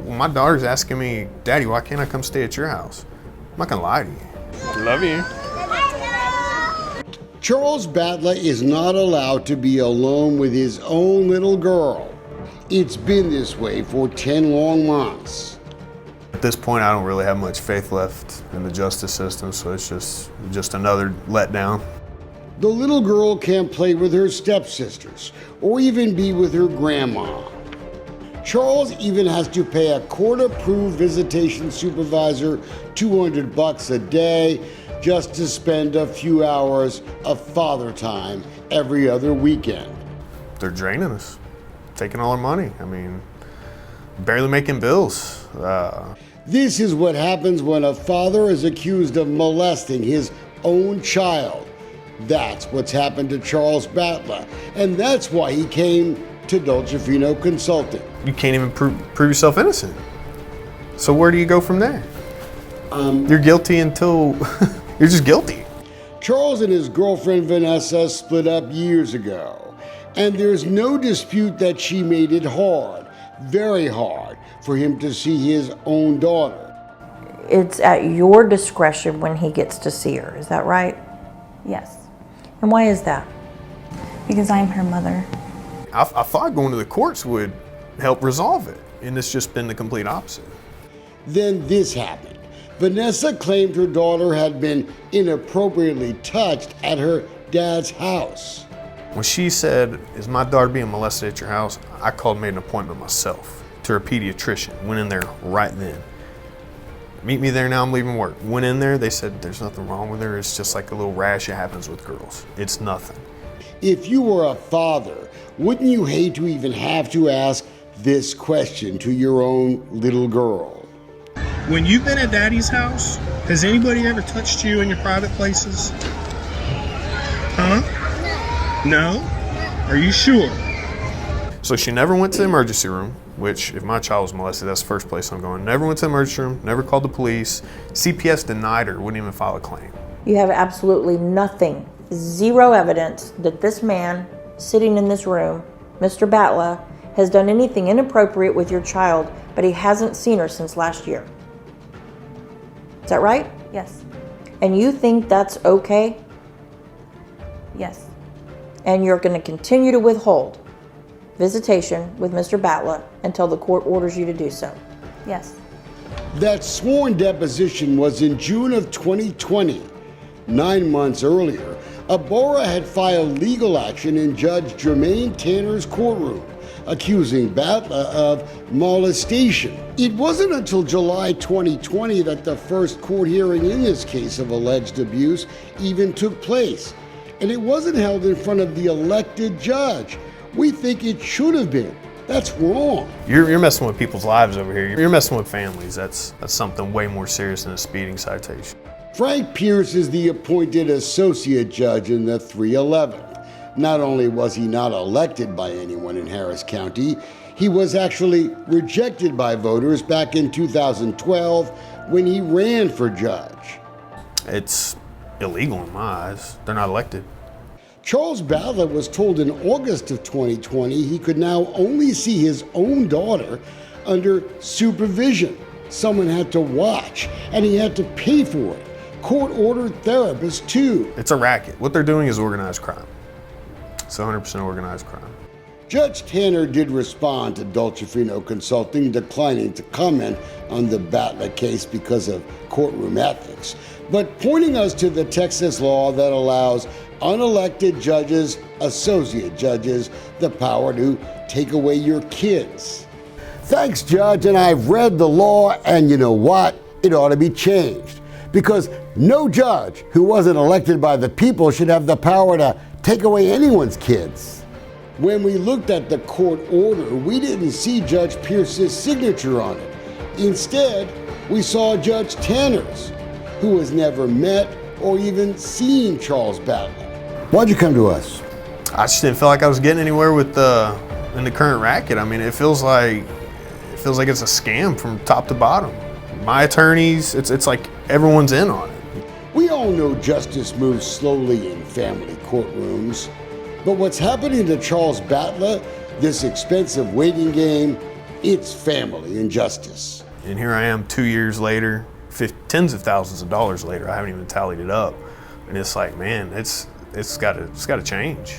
Well, my daughter's asking me, Daddy, why can't I come stay at your house? I'm not gonna lie to you. Love you. Charles Batla is not allowed to be alone with his own little girl. It's been this way for 10 long months. At this point, I don't really have much faith left in the justice system, so it's just another letdown. The little girl can't play with her stepsisters or even be with her grandma. Charles even has to pay a court-approved visitation supervisor $200 a day just to spend a few hours of father time every other weekend. They're draining us, taking all our money. I mean, barely making bills. This is what happens when a father is accused of molesting his own child. That's what's happened to Charles Batla, and that's why he came to Dolcefino Consulting. You can't even prove yourself innocent. So where do you go from there? You're guilty until you're just guilty. Charles and his girlfriend Vanessa split up years ago, and there's no dispute that she made it hard, very hard, for him to see his own daughter. It's at your discretion when he gets to see her, is that right? Yes, And why is that? because I'm her mother. I thought going to the courts would help resolve it, and it's just been the complete opposite. Then this happened. Vanessa claimed her daughter had been inappropriately touched at her dad's house. When she said, "Is my daughter being molested at your house?" I called, made an appointment myself to her pediatrician. Went in there right then. Meet me there now, I'm leaving work. Went in there, they said there's nothing wrong with her. It's just like a little rash that happens with girls. It's nothing. If you were a father, wouldn't you hate to even have to ask this question to your own little girl? When you've been at Daddy's house, has anybody ever touched you in your private places? Huh? No? Are you sure? So she never went to the emergency room, which if my child was molested, that's the first place I'm going. Never went to the emergency room, never called the police. CPS denied her, wouldn't even file a claim. You have absolutely nothing, zero evidence that this man sitting in this room, Mr. Batla, has done anything inappropriate with your child, but he hasn't seen her since last year. Is that right? Yes, And you think that's okay? yes, And you're going to continue to withhold visitation with Mr. Batla until the court orders you to do so? yes, That sworn deposition was in June of 2020. 9 months earlier, Abora had filed legal action in Judge Jermaine Tanner's courtroom, accusing Batla of molestation. It wasn't until July 2020 that the first court hearing in this case of alleged abuse even took place. And it wasn't held in front of the elected judge. We think it should have been. That's wrong. You're messing with people's lives over here. You're messing with families. That's something way more serious than a speeding citation. Frank Pierce is the appointed associate judge in the 311th. Not only was he not elected by anyone in Harris County, he was actually rejected by voters back in 2012 when he ran for judge. It's illegal in my eyes. They're not elected. Charles Batla was told in August of 2020 he could now only see his own daughter under supervision. Someone had to watch, and he had to pay for it. Court-ordered therapists, too. It's a racket. What they're doing is organized crime. It's 100% organized crime. Judge Tanner did respond to Dolcefino Consulting, declining to comment on the Batla case because of courtroom ethics, but pointing us to the Texas law that allows unelected judges, associate judges, the power to take away your kids. Thanks, Judge, and I've read the law, and you know what? It ought to be changed, because no judge who wasn't elected by the people should have the power to take away anyone's kids. When we looked at the court order, we didn't see Judge Pierce's signature on it. Instead, we saw Judge Tanner's, who has never met or even seen Charles Batla. Why'd you come to us? I just didn't feel like I was getting anywhere with in the current racket. I mean, it feels like it's a scam from top to bottom. My attorneys, it's like everyone's in on it. We all know justice moves slowly in family courtrooms, but what's happening to Charles Batla, this expensive waiting game, It's family injustice. And here I am 2 years later, tens of thousands of dollars later. I haven't even tallied it up. And it's like, man, it's got to change.